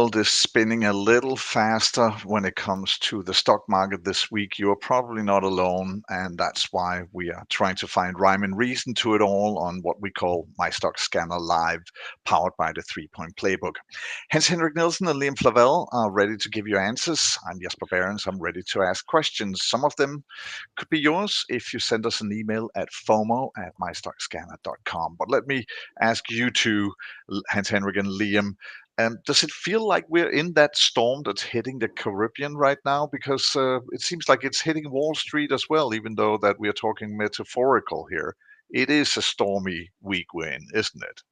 world is spinning a little faster when it comes to the stock market this week, you are probably not alone. And that's why we are trying to find rhyme and reason to it all on what we call MyStockScanner Live, powered by the 3-Point Playbook. Hans Henrik Nielsen and Liam Flavel are ready to give you answers. I'm Jesper Behrens. I'm ready to ask questions. Some of them could be yours if you send us an email at fomo@mystockscanner.com. But let me ask you two, Hans Henrik and Liam, does it feel like we're in that storm that's hitting the Caribbean right now? Because it seems like it's hitting Wall Street as well, even though that we are talking metaphorical here. It is a stormy week we're in, isn't it?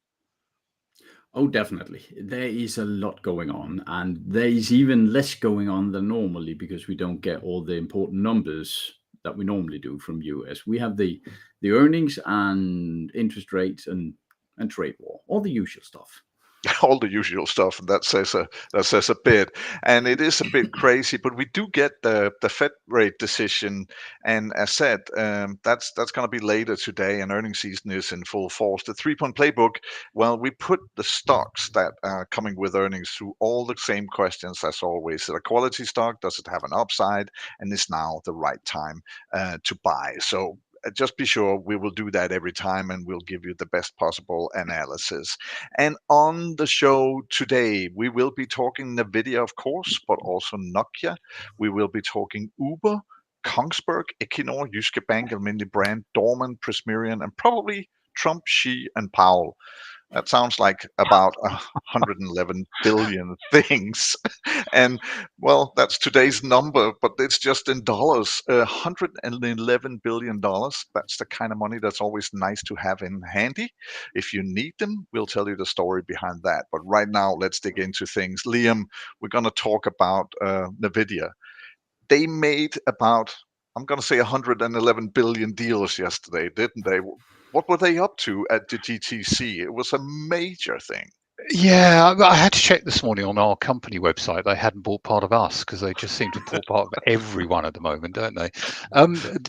Oh, definitely. There is a lot going on, and there is even less going on than normally because we don't get all the important numbers that we normally do from US. We have the earnings and interest rates and trade war, all the usual stuff. All the usual stuff, and that says a bit, and it is a bit crazy. But we do get the Fed rate decision, and as said, that's going to be later today, and earnings season is in full force. The 3-Point Playbook, well, we put the stocks that are coming with earnings through all the same questions as always. Is it a quality stock? Does it have an upside? And is now the right time to buy? So just be sure we will do that every time, and we'll give you the best possible analysis. And on the show today, we will be talking NVIDIA, of course, but also Nokia. We will be talking Uber, Kongsberg, Equinor, Jyske Bank, Almindelig Brand, Dorman, Prismarian, and probably Trump, Xi, and Powell. That sounds like about 111 billion things. And well, that's today's number, but it's just in dollars. $111 billion. That's the kind of money that's always nice to have in handy. If you need them, we'll tell you the story behind that. But right now, let's dig into things. Liam, we're going to talk about NVIDIA. They made about, I'm going to say 111 billion deals yesterday, didn't they? What were they up to at the GTC? It was a major thing. Yeah, I had to check this morning on our company website. They hadn't bought part of us because they just seem to bought part of everyone at the moment, don't they?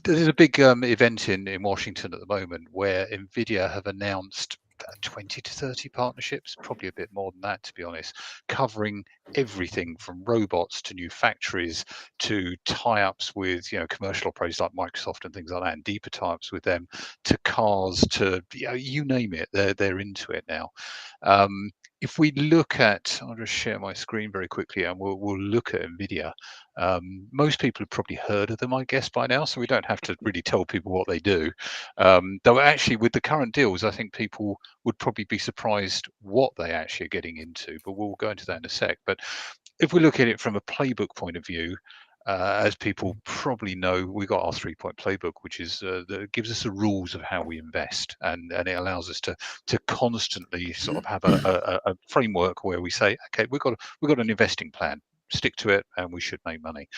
There's a big event in Washington at the moment where NVIDIA have announced 20 to 30 partnerships, probably a bit more than that, to be honest, covering everything from robots to new factories to tie-ups with commercial operators like Microsoft and things like that, and deeper tie-ups with them, to cars, to you name it, they're into it now. If we look at, I'll just share my screen very quickly, and we'll look at NVIDIA. Most people have probably heard of them, I guess, by now, so we don't have to really tell people what they do. Though actually, with the current deals, I think people would probably be surprised what they actually are getting into, but we'll go into that in a sec. But if we look at it from a playbook point of view, as people probably know, we got our 3-Point Playbook, which is that gives us the rules of how we invest, and it allows us to constantly sort of have a framework where we say, okay, we've got an investing plan, stick to it, and we should make money.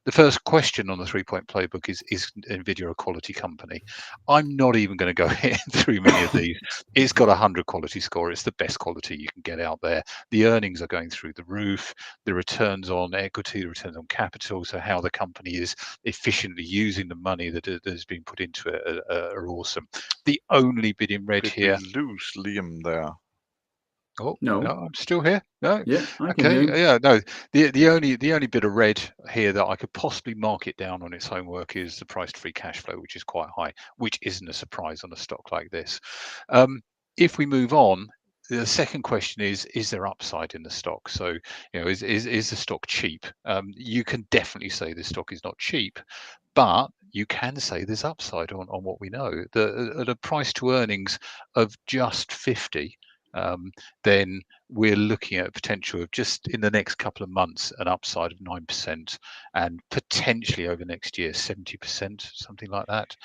The first question on the 3-Point Playbook is NVIDIA a quality company? I'm not even going to go through many of these. It's got 100 quality score. It's the best quality you can get out there. The earnings are going through the roof. The returns on equity, the returns on capital, so how the company is efficiently using the money that has been put into it are awesome. The only bit in red here. Did we lose Liam there? Oh No, I'm still here. No, yeah, I can hear okay, you. yeah, no. The only bit of red here that I could possibly mark it down on its homework is the price to free cash flow, which is quite high, which isn't a surprise on a stock like this. If we move on, the second question is there upside in the stock? So, is the stock cheap? You can definitely say this stock is not cheap, but you can say there's upside on what we know. At a price to earnings of just 50, then we're looking at a potential of just in the next couple of months an upside of 9%, and potentially over next year 70%, something like that.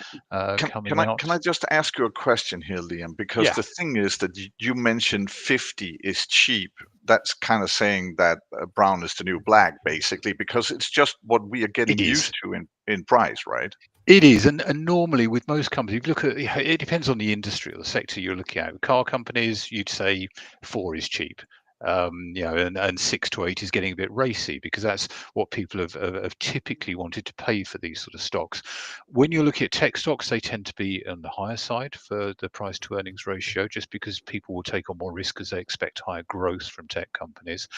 Coming out. Can I just ask you a question here, Liam? Because the thing is that you mentioned 50 is cheap. That's kind of saying that brown is the new black, basically, because it's just what we are getting used to in price, right? It is, and normally with most companies, if you look at it, depends on the industry or the sector you're looking at. With car companies, you'd say 4 is cheap. and 6 to 8 is getting a bit racy because that's what people have typically wanted to pay for these sort of stocks. When you're looking at tech stocks, they tend to be on the higher side for the price to earnings ratio, just because people will take on more risk as they expect higher growth from tech companies.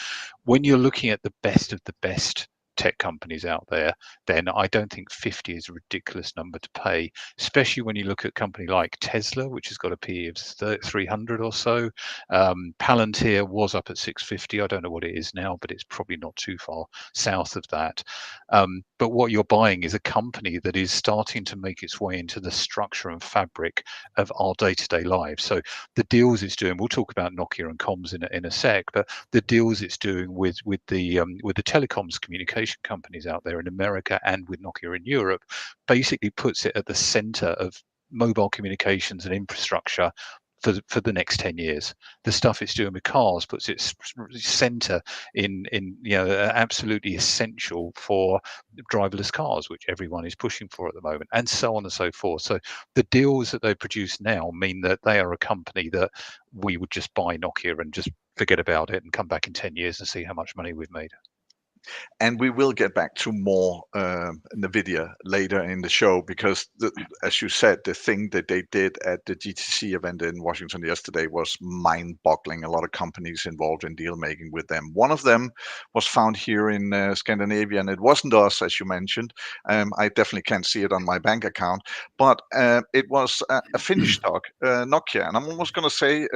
When you're looking at the best of the best tech companies out there, then I don't think 50 is a ridiculous number to pay, especially when you look at a company like Tesla, which has got a PE of 300 or so. Palantir was up at 650. I don't know what it is now, but it's probably not too far south of that. But what you're buying is a company that is starting to make its way into the structure and fabric of our day-to-day lives. So the deals it's doing, we'll talk about Nokia and comms in a sec, but the deals it's doing with the telecoms communication companies out there in America and with Nokia in Europe basically puts it at the center of mobile communications and infrastructure for the next 10 years. The stuff it's doing with cars puts its center in absolutely essential for driverless cars, which everyone is pushing for at the moment, and so on and so forth. So the deals that they produce now mean that they are a company that we would just buy Nokia and just forget about it and come back in 10 years and see how much money we've made. And we will get back to more NVIDIA later in the show because, as you said, the thing that they did at the GTC event in Washington yesterday was mind-boggling. A lot of companies involved in deal-making with them. One of them was found here in Scandinavia, and it wasn't us, as you mentioned. I definitely can't see it on my bank account, but it was a Finnish stock, Nokia. And I'm almost going to say,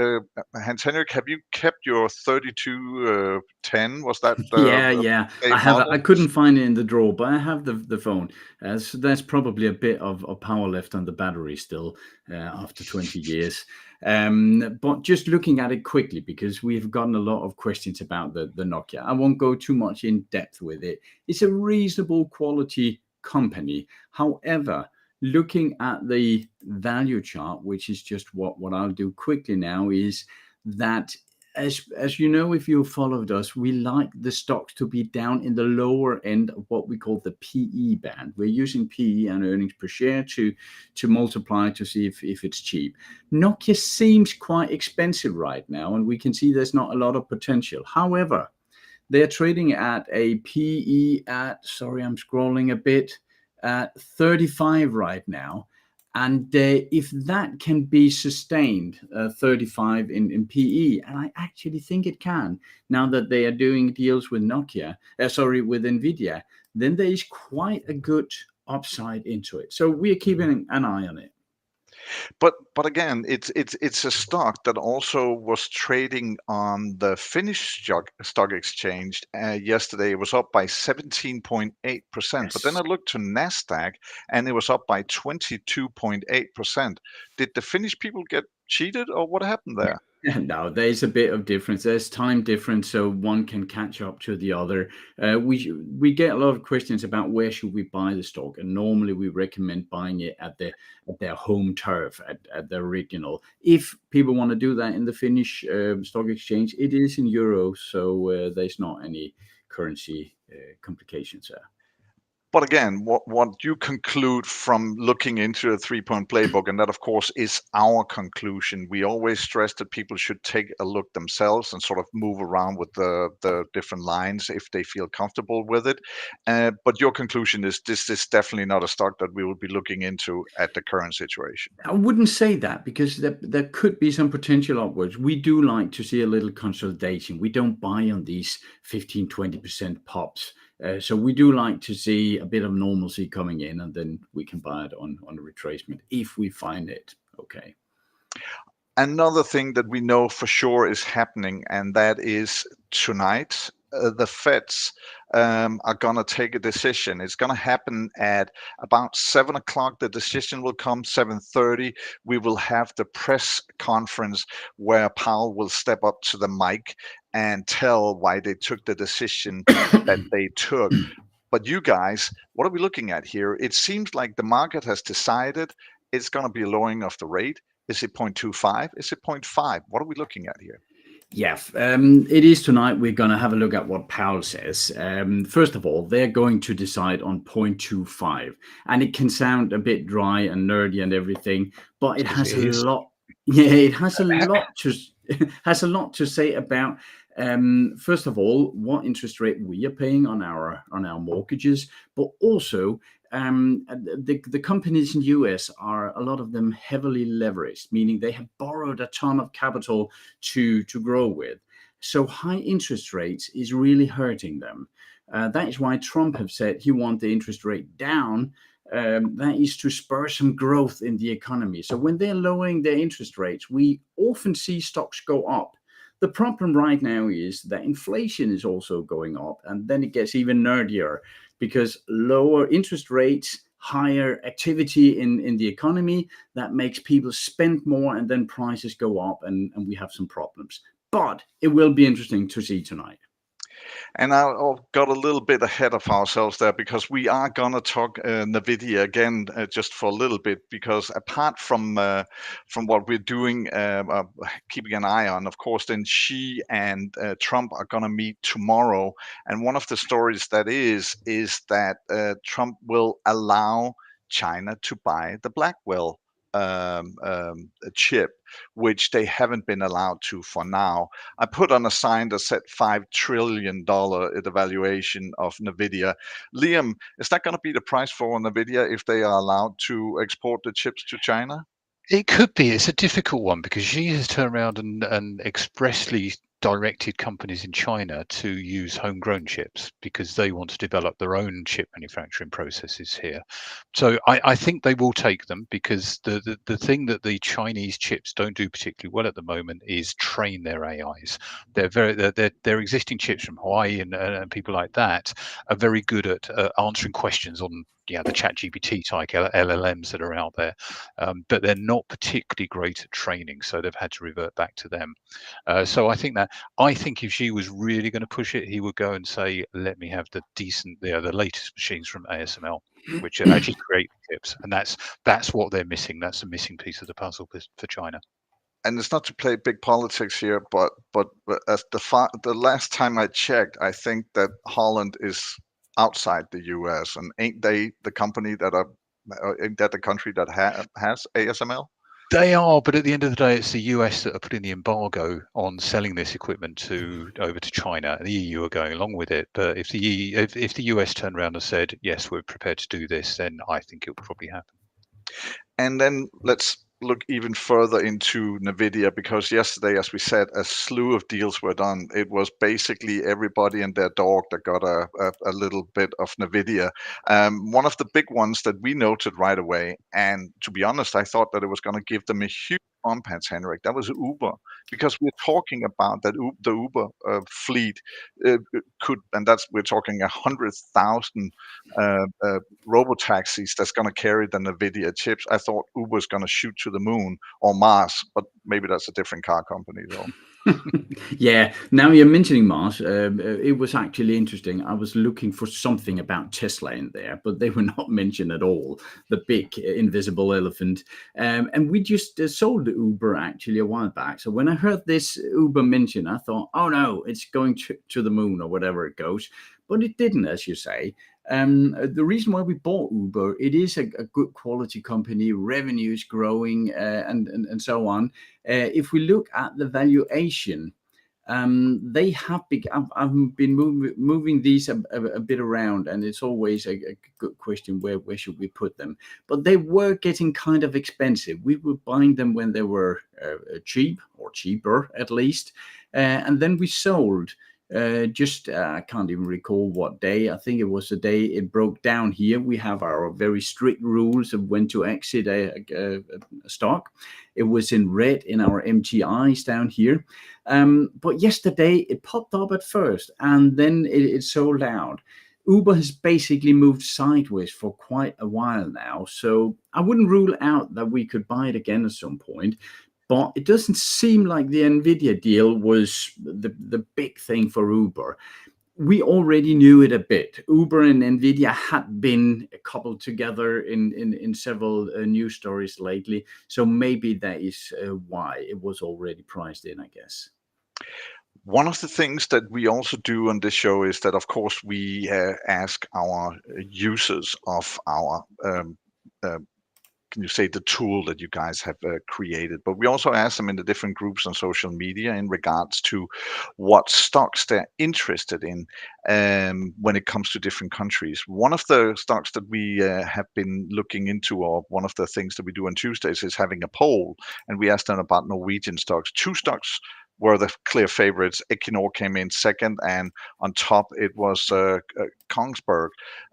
Hans-Henrik, have you kept your 3210? Was that Yeah. I have. model? I couldn't find it in the drawer, but I have the phone. So there's probably a bit of power left on the battery still after 20 years. But just looking at it quickly, because we've gotten a lot of questions about the Nokia. I won't go too much in depth with it. It's a reasonable quality company. However, looking at the value chart, which is just what I'll do quickly now, is that as you know, if you followed us, we like the stocks to be down in the lower end of what we call the PE band. We're using PE and earnings per share to multiply to see if it's cheap. Nokia seems quite expensive right now, and we can see there's not a lot of potential. However, they're trading at a PE at, sorry, I'm scrolling a bit, at 35 right now. And if that can be sustained, 35 in PE, and I actually think it can, now that they are doing deals with with NVIDIA, then there is quite a good upside into it. So we are keeping an eye on it. But again, it's a stock that also was trading on the Finnish stock exchange yesterday. It was up by 17.8%. But then I looked to Nasdaq, and it was up by 22.8%. Did the Finnish people get cheated, or what happened there? No, there's a bit of difference. There's time difference, so one can catch up to the other. We get a lot of questions about where should we buy the stock, and normally we recommend buying it at their home turf, at the original. If people want to do that in the Finnish stock exchange, it is in euros, so there's not any currency complications there. But again, what you conclude from looking into a 3-point playbook, and that of course is our conclusion. We always stress that people should take a look themselves and sort of move around with the different lines if they feel comfortable with it. But your conclusion is this is definitely not a stock that we will be looking into at the current situation. I wouldn't say that, because there could be some potential upwards. We do like to see a little consolidation. We don't buy on these 15-20% pops. So we do like to see a bit of normalcy coming in, and then we can buy it on a retracement if we find it okay. Another thing that we know for sure is happening, and that is tonight, the Feds are going to take a decision. It's going to happen at about 7 o'clock. The decision will come 7:30. We will have the press conference where Powell will step up to the mic and tell why they took the decision that they took. But you guys, what are we looking at here? It seems like the market has decided it's going to be a lowering of the rate. Is it 0.25? Is it 0.5? What are we looking at here? Yeah, it is tonight. We're going to have a look at what Powell says. First of all, they're going to decide on 0.25. And it can sound a bit dry and nerdy and everything, but it has a lot. Yeah, it has a lot to say about First of all, what interest rate we are paying on our mortgages, but also the companies in US are, a lot of them, heavily leveraged, meaning they have borrowed a ton of capital to grow with. So high interest rates is really hurting them. That is why Trump have said he wants the interest rate down. That is to spur some growth in the economy. So when they're lowering their interest rates, we often see stocks go up. The problem right now is that inflation is also going up, and then it gets even nerdier because lower interest rates, higher activity in the economy, that makes people spend more, and then prices go up, and we have some problems. But it will be interesting to see tonight. And I got a little bit ahead of ourselves there, because we are gonna talk Nvidia again just for a little bit, because apart from what we're doing, keeping an eye on, of course, then Xi and Trump are gonna meet tomorrow, and one of the stories that is that Trump will allow China to buy the Blackwell chip, which they haven't been allowed to for now. I put on a sign that said $5 trillion the valuation of Nvidia. Liam, is that going to be the price for Nvidia if they are allowed to export the chips to China? It could be. It's a difficult one because Xi has turned around and expressly directed companies in China to use homegrown chips because they want to develop their own chip manufacturing processes here. So I think they will take them, because the thing that the Chinese chips don't do particularly well at the moment is train their AIs. Their existing chips from Hawaii and people like that are very good at answering questions on the ChatGPT type LLMs that are out there, but they're not particularly great at training, so they've had to revert back to them. So I think if Xi was really going to push it, he would go and say, "Let me have the latest machines from ASML, which actually create chips," and that's what they're missing. That's a missing piece of the puzzle for China. And it's not to play big politics here, but as the last time I checked, I think that Holland is outside the US, and ain't they the company that ain't that the country that has ASML? They are, but at the end of the day, it's the US that are putting the embargo on selling this equipment over to China. The EU are going along with it, but if the US turned around and said, "Yes, we're prepared to do this," then I think it will probably happen. And then let's look even further into Nvidia, because yesterday, as we said, a slew of deals were done. It was basically everybody and their dog that got a little bit of Nvidia. One of the big ones that we noted right away, and to be honest, I thought that it was going to give them a huge bump, Hans Henrik, that was Uber, because we're talking about that the Uber fleet could, and we're talking 100,000 robo taxis that's going to carry the Nvidia chips. I thought Uber's going to shoot to the moon or Mars, but maybe that's a different car company though. Yeah, now you're mentioning Mars. It was actually interesting. I was looking for something about Tesla in there, but they were not mentioned at all. The big invisible elephant. And we just sold Uber actually a while back. So when I heard this Uber mention, I thought, oh no, it's going to the moon or whatever it goes. But it didn't, as you say. The reason why we bought Uber, it is a good quality company, revenue is growing, and so on. If we look at the valuation, they have I've been moving these a bit around, and it's always a good question, where should we put them? But they were getting kind of expensive. We were buying them when they were cheap, or cheaper at least, and then we sold. I can't even recall what day. I think it was the day it broke down here. We have our very strict rules of when to exit a stock. It was in red in our MTIs down here. But yesterday it popped up at first, and then it sold out. Uber has basically moved sideways for quite a while now. So I wouldn't rule out that we could buy it again at some point. But it doesn't seem like the Nvidia deal was the big thing for Uber. We already knew it a bit. Uber and Nvidia had been coupled together in several news stories lately. So maybe that is why it was already priced in, I guess. One of the things that we also do on this show is that, of course, we ask our users of our can you say, the tool that you guys have created. But we also asked them in the different groups on social media in regards to what stocks they're interested in when it comes to different countries. One of the stocks that we have been looking into, or one of the things that we do on Tuesdays, is having a poll, and we asked them about Norwegian stocks. Two stocks were the clear favorites. Equinor came in second, and on top it was Kongsberg.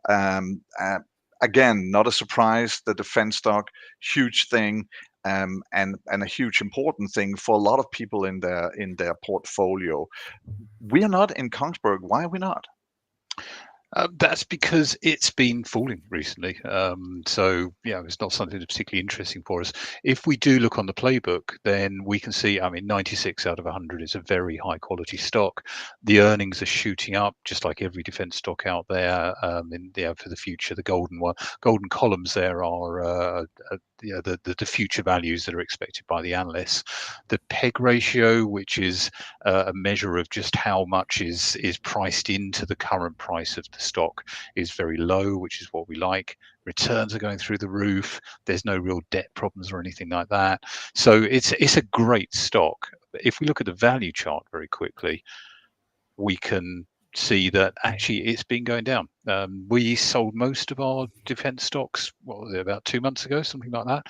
Um, uh, Again, not a surprise. The defense stock, huge thing, and a huge important thing for a lot of people in their portfolio. We are not in Kongsberg. Why are we not? That's because it's been falling recently. So yeah, it's not something that's particularly interesting for us. If we do look on the playbook, then we can see, 96 out of 100 is a very high quality stock. The earnings are shooting up, just like every defense stock out there. For the future, the golden columns there are the future values that are expected by the analysts. The PEG ratio, which is a measure of just how much is priced into the current price of the stock, is very low, which is what we like. Returns are going through the roof. There's no real debt problems or anything like that. So it's a great stock. If we look at the value chart very quickly, we can see that actually it's been going down. We sold most of our defense stocks, about 2 months ago, something like that,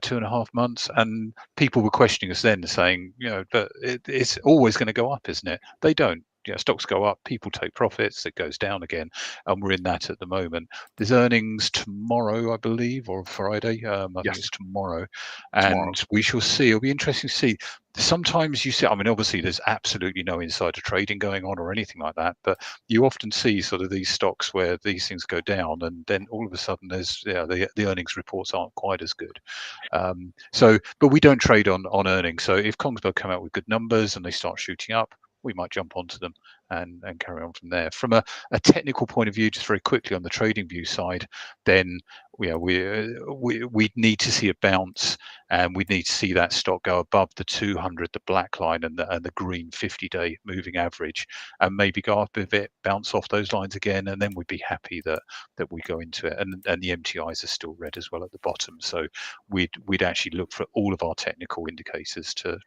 2.5 months. And people were questioning us then, saying, but it's always going to go up, isn't it? They don't. Stocks go up, people take profits, it goes down again, and we're in that at the moment. There's earnings tomorrow, I believe, or Friday. I think it's tomorrow, and we shall see. It'll be interesting to see. Sometimes you see, obviously there's absolutely no insider trading going on or anything like that, but you often see sort of these stocks where these things go down, and then all of a sudden there's the earnings reports aren't quite as good. But we don't trade on earnings. So if Kongsberg come out with good numbers and they start shooting up, we might jump onto them and carry on from there. From a technical point of view, just very quickly on the trading view side, then we need to see a bounce, and we need to see that stock go above the 200, the black line, and the green 50-day moving average, and maybe go up a bit, bounce off those lines again, and then we'd be happy that we go into it. And the MTIs are still red as well at the bottom, so we'd actually look for all of our technical indicators to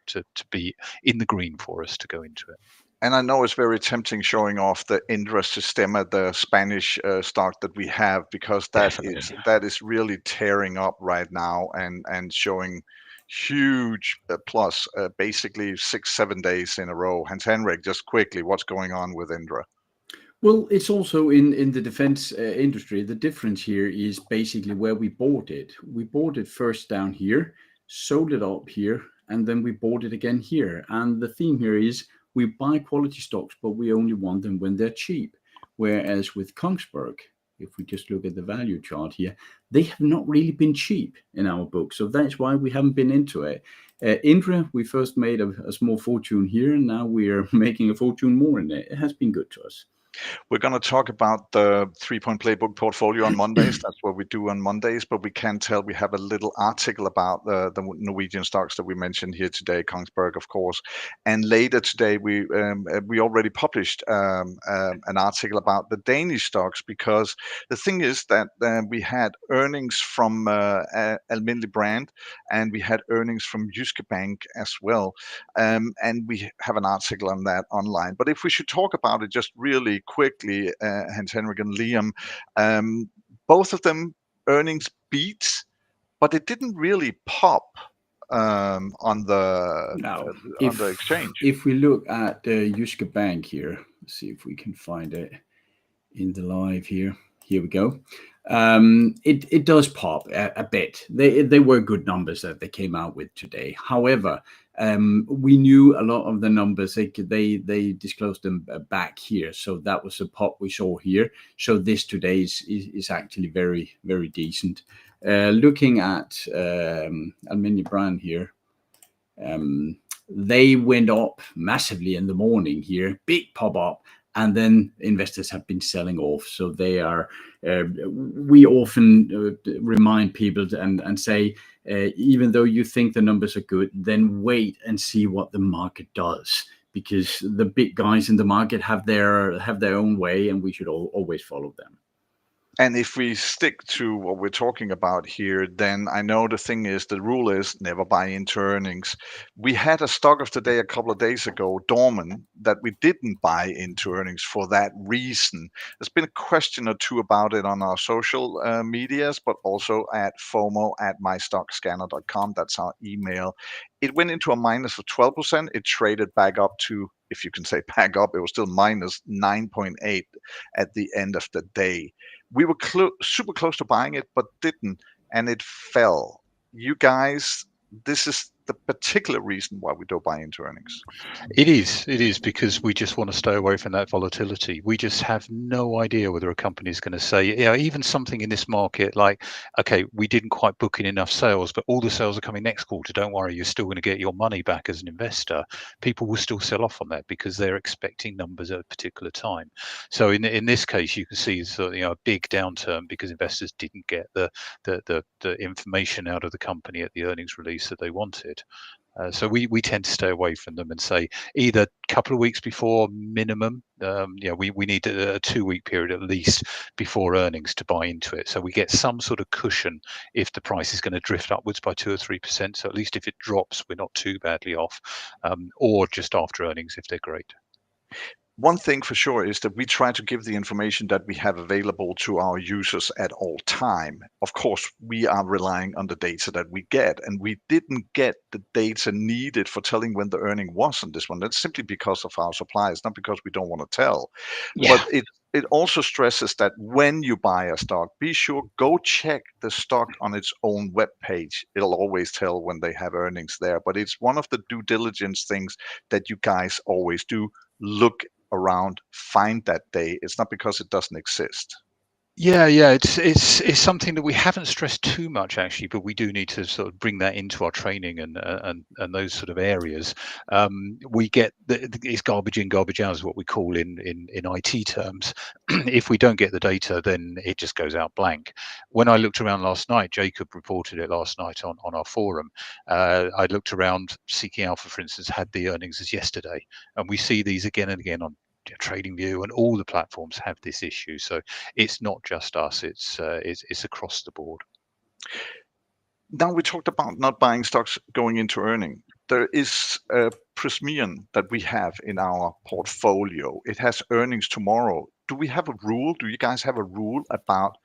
be in the green for us to go into it. And I know it's very tempting showing off the Indra Sistema, the Spanish stock that we have, because that is really tearing up right now and showing huge plus, basically 6-7 days in a row. Hans Henrik, just quickly, what's going on with Indra? Well, it's also in the defense industry. The difference here is basically where we bought it. We bought it first down here, sold it up here, and then we bought it again here. And the theme here is we buy quality stocks, but we only want them when they're cheap. Whereas with Kongsberg, if we just look at the value chart here, they have not really been cheap in our book. So that's why we haven't been into it. Indra, we first made a small fortune here, and now we are making a fortune more in it. It has been good to us. We're going to talk about the 3-point playbook portfolio on Mondays. That's what we do on Mondays, but we can tell we have a little article about the Norwegian stocks that we mentioned here today, Kongsberg, of course. And later today, we already published an article about the Danish stocks, because the thing is that we had earnings from Almindelig Brand, and we had earnings from Jyske Bank as well. And we have an article on that online. But if we should talk about it just really quickly, Hans Henrik and Liam, both of them earnings beats, but it didn't really pop on the exchange. If we look at Jyske Bank here, let's see if we can find it in the live here. Here we go. It does pop a bit. They were good numbers that they came out with today. However, we knew a lot of the numbers. They disclosed them back here, so that was a pop we saw here. So this today is actually very, very decent. Looking at Almindelig Brand here, they went up massively in the morning here, big pop up. And then investors have been selling off. So they are, we often remind people and say, even though you think the numbers are good, then wait and see what the market does. Because the big guys in the market have their own way, and we should always follow them. And if we stick to what we're talking about here, then I know the rule is never buy into earnings. We had a stock of the day a couple of days ago, Dorman, that we didn't buy into earnings for that reason. There's been a question or two about it on our social medias, but also at FOMO@MyStockScanner.com. That's our email. It went into a minus of 12%. It traded back up to, if you can say back up, it was still minus 9.8 at the end of the day. We were super close to buying it, but didn't, and it fell. You guys, this is the particular reason why we don't buy into earnings. It is because we just want to stay away from that volatility. We just have no idea whether a company is going to say, even something in this market like, okay, we didn't quite book in enough sales, but all the sales are coming next quarter. Don't worry, you're still going to get your money back as an investor. People will still sell off on that because they're expecting numbers at a particular time. So in this case, you can see a big downturn because investors didn't get the information out of the company at the earnings release that they wanted. So we tend to stay away from them and say either a couple of weeks before minimum. We need a 2-week period at least before earnings to buy into it. So we get some sort of cushion if the price is going to drift upwards by 2 or 3%. So at least if it drops, we're not too badly off, or just after earnings if they're great. One thing for sure is that we try to give the information that we have available to our users at all time. Of course, we are relying on the data that we get, and we didn't get the data needed for telling when the earning was on this one. That's simply because of our suppliers, not because we don't want to tell. Yeah. But it also stresses that when you buy a stock, be sure go check the stock on its own web page. It'll always tell when they have earnings there. But it's one of the due diligence things that you guys always do. Look around, find that day. It's not because it doesn't exist. Yeah, it's something that we haven't stressed too much actually, but we do need to sort of bring that into our training and those sort of areas. We get it's garbage in, garbage out is what we call in IT terms. If we don't get the data, then it just goes out blank. When I looked around last night, Jacob reported it last night on our forum. I looked around, Seeking Alpha, for instance, had the earnings as yesterday, and we see these again and again on TradingView, and all the platforms have this issue. So it's not just us; it's across the board. Now we talked about not buying stocks going into earning. There is a Prismian that we have in our portfolio. It has earnings tomorrow. Do we have a rule? Do you guys have a rule about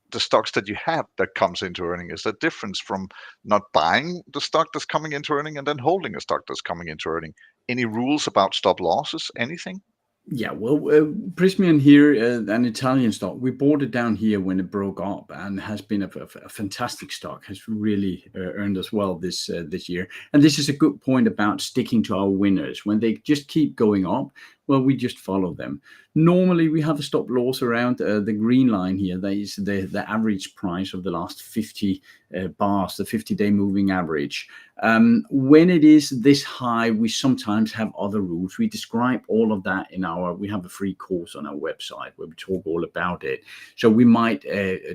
the stocks that you have that comes into earning? Is there a difference from not buying the stock that's coming into earning and then holding a stock that's coming into earning? Any rules about stop losses? Anything? Yeah, well, Prismian here, an Italian stock. We bought it down here when it broke up, and has been a fantastic stock. Has really earned us well this year. And this is a good point about sticking to our winners. When they just keep going up, well, we just follow them. Normally, we have a stop loss around the green line here. That is the average price of the last 50 bars, the 50-day moving average. When it is this high, we sometimes have other rules. We describe all of that we have a free course on our website where we talk all about it. So we might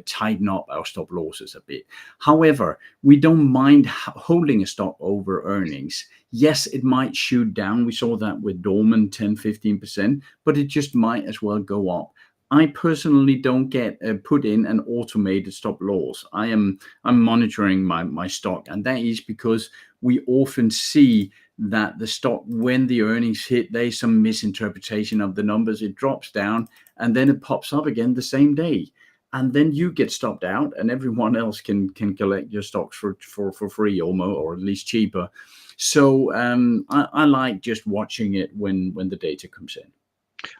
tighten up our stop losses a bit. However, we don't mind holding a stock over earnings. Yes, it might shoot down. We saw that with Dorman, 10-15%, but it just might as well go up. I personally don't get put in an automated stop loss. I'm monitoring my stock, and that is because we often see that the stock, when the earnings hit, there's some misinterpretation of the numbers. It drops down and then it pops up again the same day. And then you get stopped out, and everyone else can collect your stocks for free almost, or at least cheaper. So I like just watching it when the data comes in.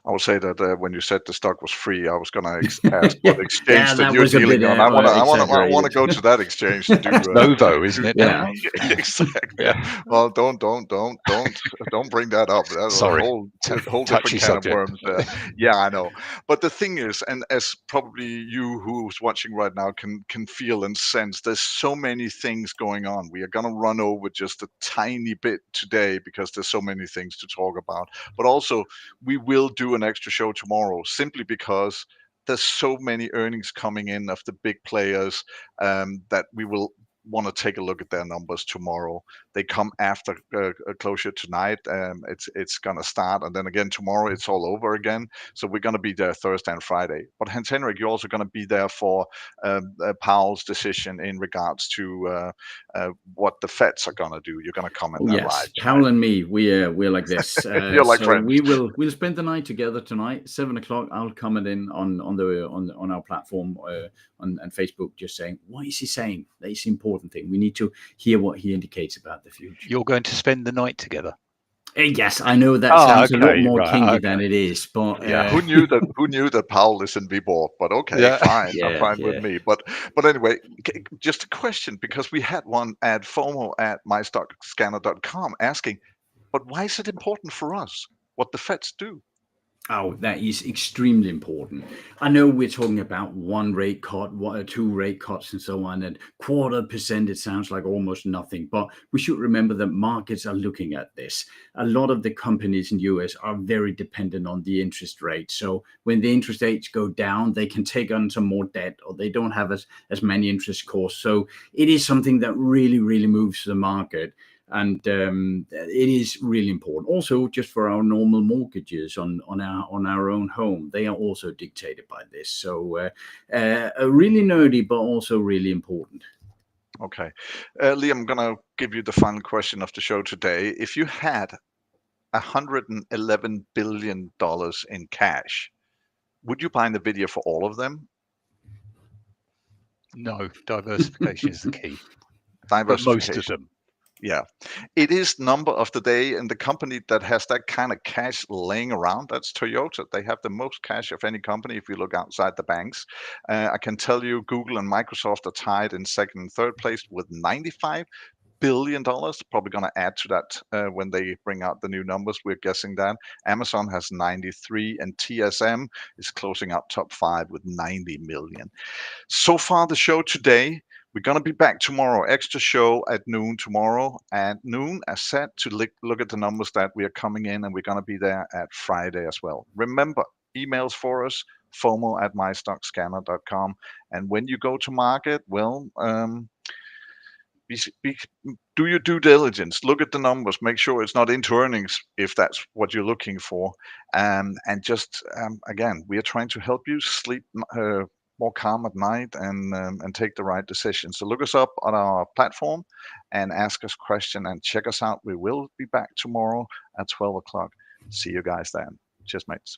I will say that when you said the stock was free, I was going to ask Yeah, what exchange that that you're was a dealing bit on. I want exaggerated. to go to that exchange to do Novo, isn't it? Yeah. exactly. Yeah. Well, don't bring that up. That's a Sorry. whole different Touchy can of subject. worms there. Yeah, I know. But the thing is, and as probably you who's watching right now can feel and sense, there's so many things going on. We are going to run over just a tiny bit today because there's so many things to talk about. But also, we will do an extra show tomorrow simply because there's so many earnings coming in of the big players that we will want to take a look at their numbers tomorrow. They come after closure tonight. It's gonna start, and then again tomorrow it's all over again. So we're gonna be there Thursday and Friday. But Hans Henrik, you're also gonna be there for Powell's decision in regards to what the Feds are gonna do. You're gonna comment that Yes, live. Powell and me, we're like this. You're like so friends. we'll spend the night together tonight, 7:00. I'll comment in on our platform on Facebook, just saying, what is he saying? That's the important thing. We need to hear what he indicates about the future. You're going to spend the night together. Yes, I know that sounds a lot okay, more right, kinky okay. than it is, but Yeah. Who knew that Powell is in Viborg? But okay, Yeah. fine, Yeah, fine yeah. with me. But anyway, just a question, because we had one at FOMO at MyStockScanner.com asking, but why is it important for us what the Feds do? Oh, that is extremely important. I know we're talking about one rate cut, two rate cuts, and so on, and 0.25%. It sounds like almost nothing, but we should remember that markets are looking at this. A lot of the companies in the US are very dependent on the interest rate. So when the interest rates go down, they can take on some more debt, or they don't have as many interest costs. So it is something that really, really moves the market. And it is really important. Also, just for our normal mortgages on our own home, they are also dictated by this. So really nerdy, but also really important. Okay, Liam, I'm gonna give you the final question of the show today. If you had $111 billion in cash, would you buy NVIDIA for all of them? No, diversification is the key. But most of Diversification. them. Yeah, it is number of the day, and the company that has that kind of cash laying around, that's Toyota. They have the most cash of any company if you look outside the banks. I can tell you Google and Microsoft are tied in second and third place with $95 billion. Probably going to add to that when they bring out the new numbers. We're guessing that. Amazon has 93, and TSM is closing out top 5 with 90 million. So far the show today. We're going to be back tomorrow, extra show at noon tomorrow. At noon, as said, to look at the numbers that we are coming in, and we're going to be there at Friday as well. Remember, emails for us, FOMO at MyStockScanner.com. And when you go to market, well, do your due diligence. Look at the numbers. Make sure it's not into earnings if that's what you're looking for. And just again, we are trying to help you sleep more calm at night and take the right decisions. So look us up on our platform and ask us questions and check us out. We will be back tomorrow at 12 o'clock. See you guys then. Cheers, mates.